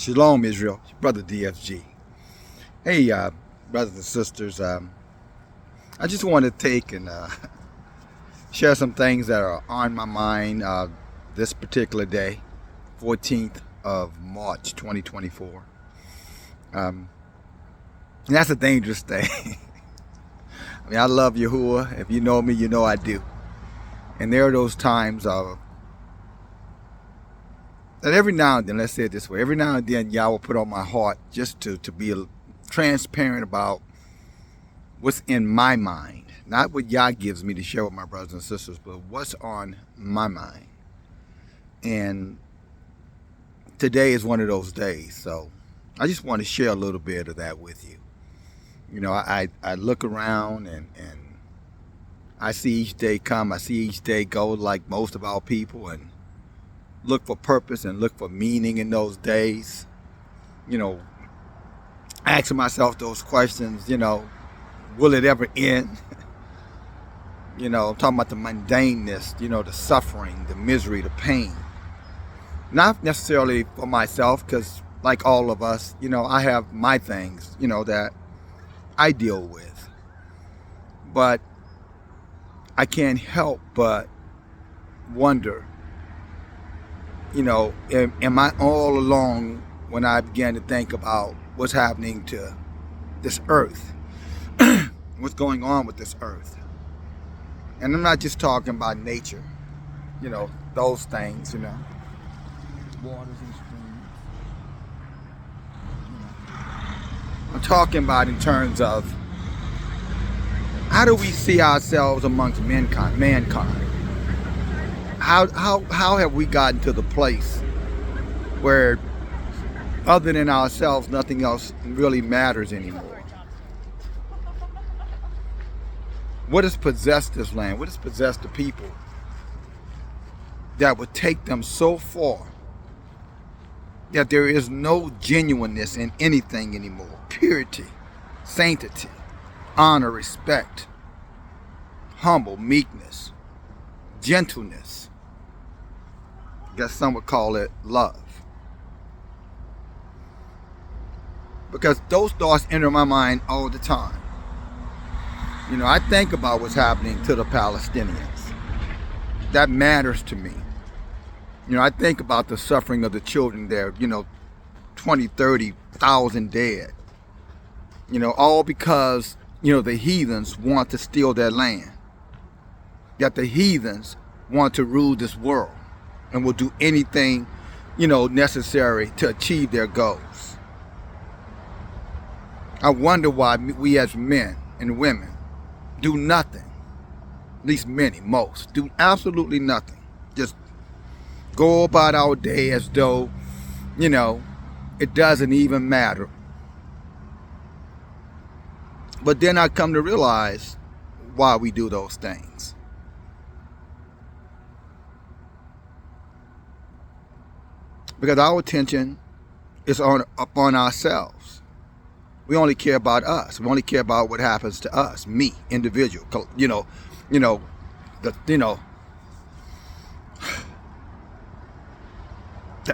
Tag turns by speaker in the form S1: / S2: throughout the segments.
S1: Shalom, Israel. Brother DFG. Hey, brothers and sisters. I just want to take and share some things that are on my mind this particular day, 14th of March, 2024. And that's a dangerous day. I mean, I love Yahuwah. If you know me, you know I do. And there are those times that every now and then, let's say it this way, every now and then Yah will put on my heart just to be transparent about what's in my mind. Not what Yah gives me to share with my brothers and sisters, but what's on my mind. And today is one of those days, so I just want to share a little bit of that with you. You know, I look around and I see each day come, I see each day go, like most of our people, and look for purpose and look for meaning in those days. You know, asking myself those questions, you know, will it ever end? You know, I'm talking about the mundaneness, you know, the suffering, the misery, the pain. Not necessarily for myself, because like all of us, you know, I have my things, you know, that I deal with. But I can't help but wonder, you know, am I all along when I began to think about what's happening to this earth, what's going on with this earth. And I'm not just talking about nature, you know, those things, you know, waters and streams. You know. I'm talking about in terms of how do we see ourselves amongst mankind? How have we gotten to the place where other than ourselves, nothing else really matters anymore? What has possessed this land? What has possessed the people that would take them so far that there is no genuineness in anything anymore? Purity, sanctity, honor, respect, humble, meekness, gentleness. I guess some would call it love. Because those thoughts enter my mind all the time. You know, I think about what's happening to the Palestinians. That matters to me. You know, I think about the suffering of the children there, you know, 20, 30,000 dead. You know, all because, you know, the heathens want to steal their land. That the heathens want to rule this world and will do anything, you know, necessary to achieve their goals. I wonder why we as men and women do nothing. At least many, most, do absolutely nothing. Just go about our day as though, you know, it doesn't even matter. But then I come to realize why we do those things. Because our attention is upon ourselves. We only care about us. We only care about what happens to us, me, individual. The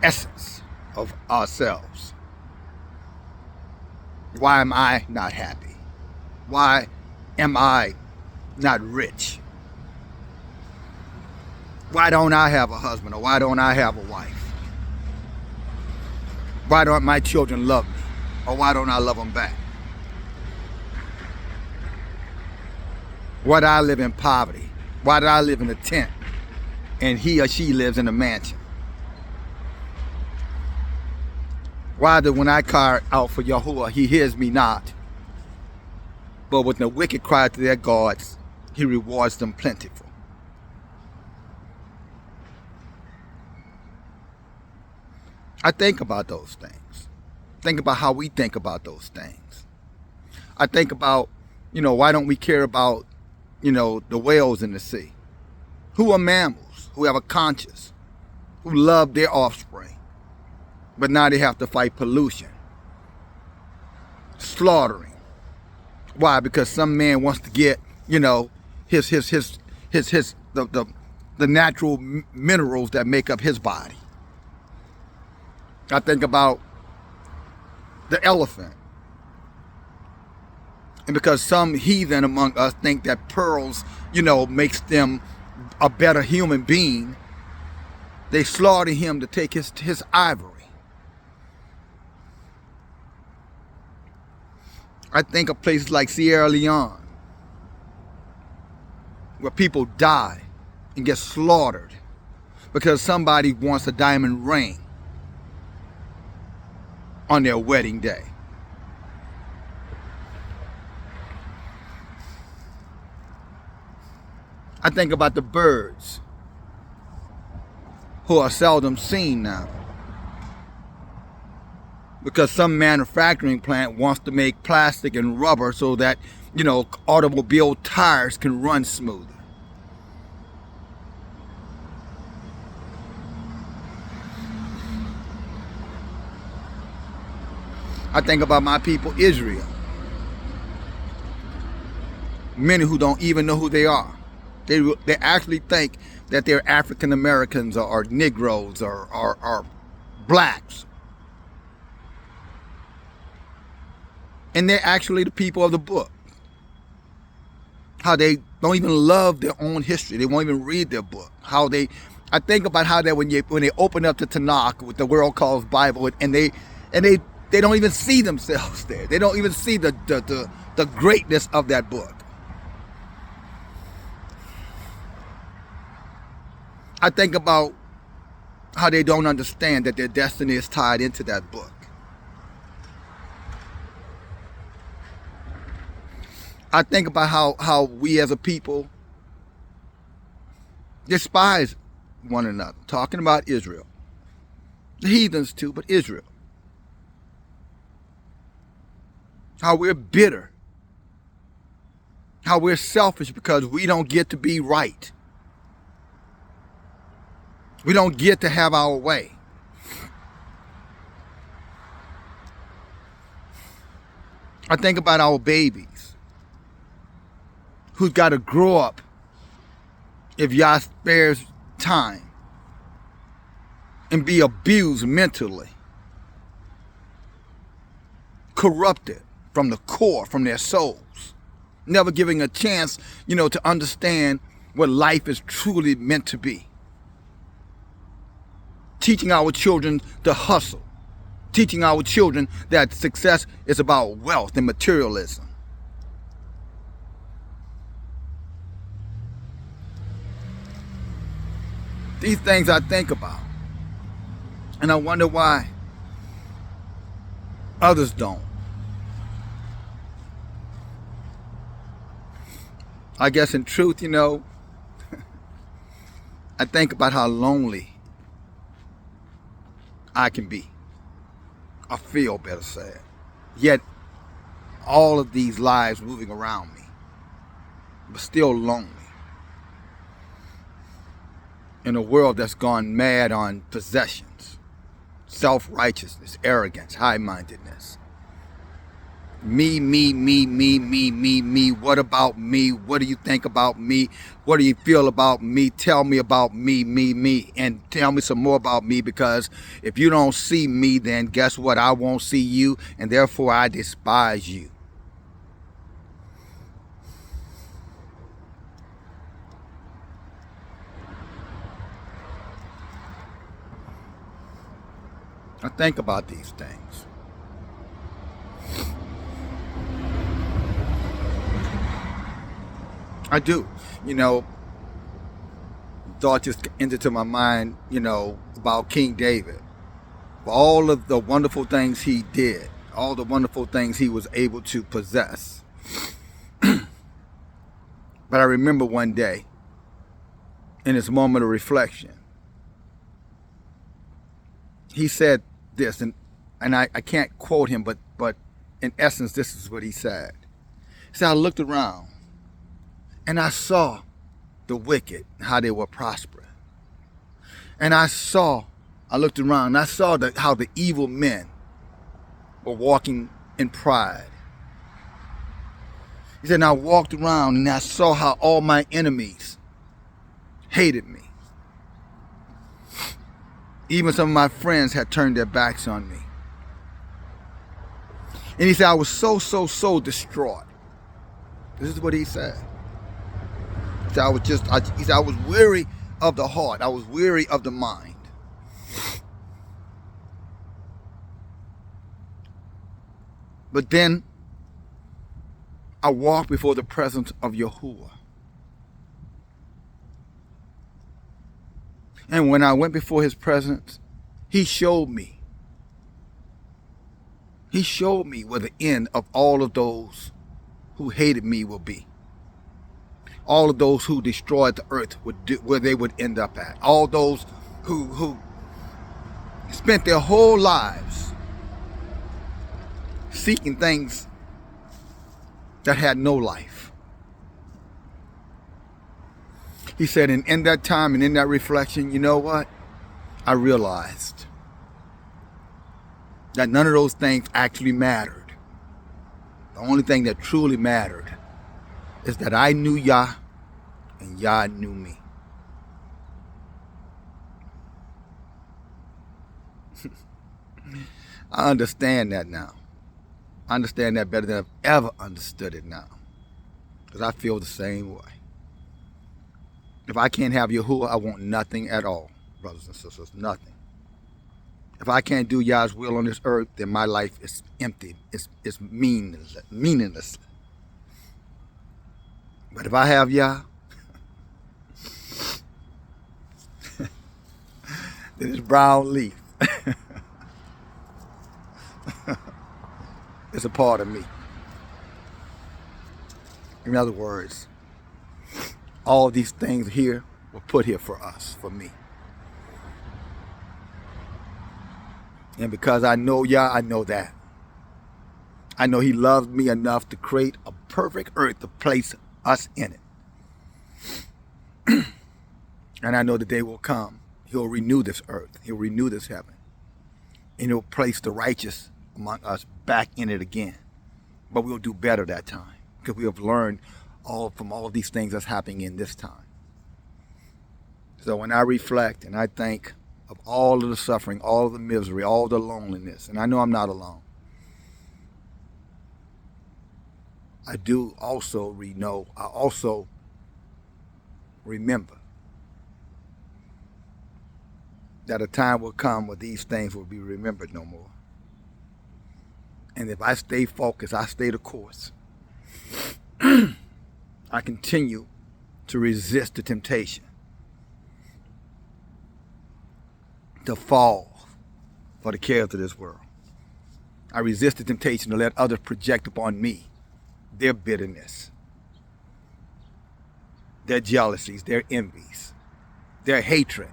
S1: essence of ourselves. Why am I not happy? Why am I not rich? Why don't I have a husband, or why don't I have a wife? Why don't my children love me? Or why don't I love them back? Why do I live in poverty? Why do I live in a tent and he or she lives in a mansion? Why do when I cry out for Yahuwah, he hears me not? But when the wicked cry to their gods, he rewards them plentiful. I think about those things. Think about how we think about those things. I think about, you know, why don't we care about, you know, the whales in the sea? Who are mammals, who have a conscience, who love their offspring, but now they have to fight pollution, slaughtering. Why? Because some man wants to get, you know, the natural minerals that make up his body. I think about the elephant. And because some heathen among us think that pearls, makes them a better human being, they slaughter him to take his ivory. I think of places like Sierra Leone, where people die and get slaughtered because somebody wants a diamond ring on their wedding day. I think about the birds who are seldom seen now because some manufacturing plant wants to make plastic and rubber so that, automobile tires can run smoother. I think about my people, Israel. Many who don't even know who they are. They actually think that they're African Americans or Negroes or blacks. And they're actually the people of the book. How they don't even love their own history. They won't even read their book. I think about how that when they open up the Tanakh, what the world calls Bible, and they don't even see themselves there. They don't even see the greatness of that book. I think about how they don't understand that their destiny is tied into that book. I think about how we as a people despise one another. Talking about Israel. The heathens too, but Israel. How we're bitter. How we're selfish because we don't get to be right. We don't get to have our way. I think about our babies who's got to grow up, if Yah spares time, and be abused mentally, corrupted from the core, from their souls, never giving a chance, to understand what life is truly meant to be. Teaching our children to hustle. Teaching our children that success is about wealth and materialism. These things I think about. And I wonder why others don't. I guess in truth, I think about how lonely I can be. I feel, better said. Yet, all of these lives moving around me, but still lonely. In a world that's gone mad on possessions, self-righteousness, arrogance, high-mindedness. Me, me, me, me, me, me, me. What about me? What do you think about me? What do you feel about me? Tell me about me, me, me. And tell me some more about me, because if you don't see me, then guess what? I won't see you, and therefore I despise you. I think about these things. I do. Thought just entered to my mind, about King David. For all of the wonderful things he did, all the wonderful things he was able to possess. But I remember one day, in his moment of reflection, he said this, and I can't quote him, but in essence, this is what he said. He said, I looked around, and I saw the wicked, how they were prospering. And I looked around, and I saw how the evil men were walking in pride. He said, and I walked around, and I saw how all my enemies hated me. Even some of my friends had turned their backs on me. And he said, I was so distraught. This is what he said. He said, he said, I was weary of the heart. I was weary of the mind. But then I walked before the presence of Yahuwah. And when I went before his presence, he showed me. He showed me where the end of all of those who hated me will be. All of those who destroyed the earth, where they would end up at. All those who spent their whole lives seeking things that had no life. He said, and in that time and in that reflection, you know what? I realized that none of those things actually mattered. The only thing that truly mattered is that I knew Yah and Yah knew me. I understand that now. I understand that better than I've ever understood it now. Because I feel the same way. If I can't have Yahuwah, I want nothing at all, brothers and sisters, nothing. If I can't do Yah's will on this earth, then my life is empty. It's meaningless. But if I have Yah, then it's brown leaf. It's a part of me. In other words, all these things here were put here for us, for me. And because I know Yah, I know that. I know he loved me enough to create a perfect earth to place us in it. And I know the day will come. He'll renew this earth. He'll renew this heaven. And he'll place the righteous among us back in it again. But we'll do better that time. Because we have learned from all of these things that's happening in this time. So when I reflect and I think of all of the suffering, all of the misery, all the loneliness, and I know I'm not alone, I also remember that a time will come where these things will be remembered no more. And if I stay focused, I stay the course, I continue to resist the temptation to fall for the cares of this world. I resist the temptation to let others project upon me their bitterness, their jealousies, their envies, their hatred.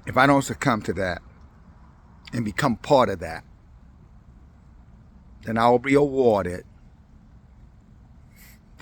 S1: If I don't succumb to that and become part of that, then I will be awarded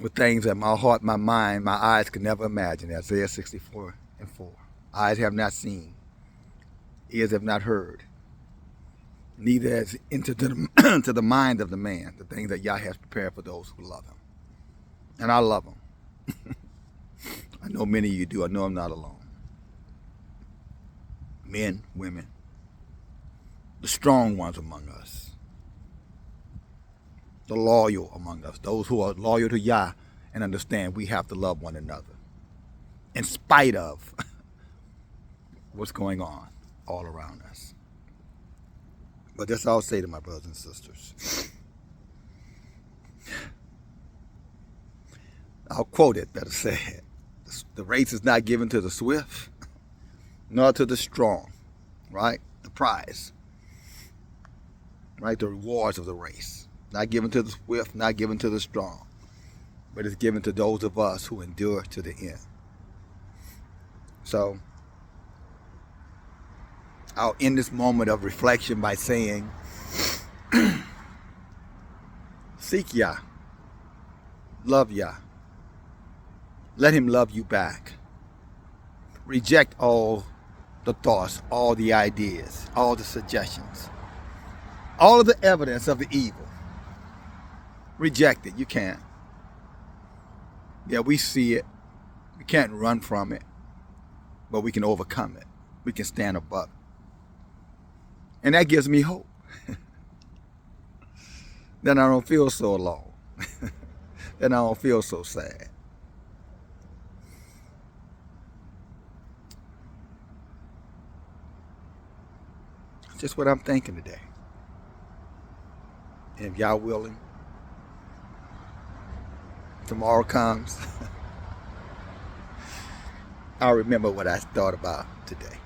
S1: with things that my heart, my mind, my eyes could never imagine. Isaiah 64:4. Eyes have not seen, ears have not heard, neither has entered to the mind of the man the things that Yah has prepared for those who love him. And I love him. I know many of you do. I know I'm not alone. Men, women, the strong ones among us, the loyal among us, those who are loyal to Yah and understand we have to love one another in spite of what's going on all around us. But that's all I'll say to my brothers and sisters. I'll quote it better said. The race is not given to the swift, nor to the strong, right? The prize, right? The rewards of the race. Not given to the swift, not given to the strong, but it's given to those of us who endure to the end. So, I'll end this moment of reflection by saying, seek Yah, love Yah, let him love you back. Reject all the thoughts, all the ideas, all the suggestions, all of the evidence of the evil. Reject it. You can't. Yeah, we see it. We can't run from it. but we can overcome it. We can stand above it. And that gives me hope. Then I don't feel so alone. Then I don't feel so sad. Just what I'm thinking today. And if y'all willing, tomorrow comes, I'll remember what I thought about today.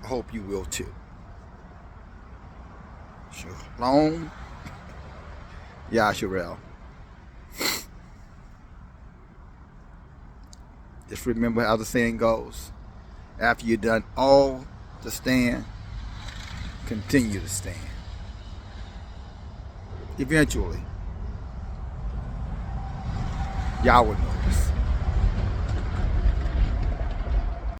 S1: I hope you will too. Shalom, Yasharel. Just remember how the saying goes. After you've done all to stand, continue to stand. Eventually, y'all will notice.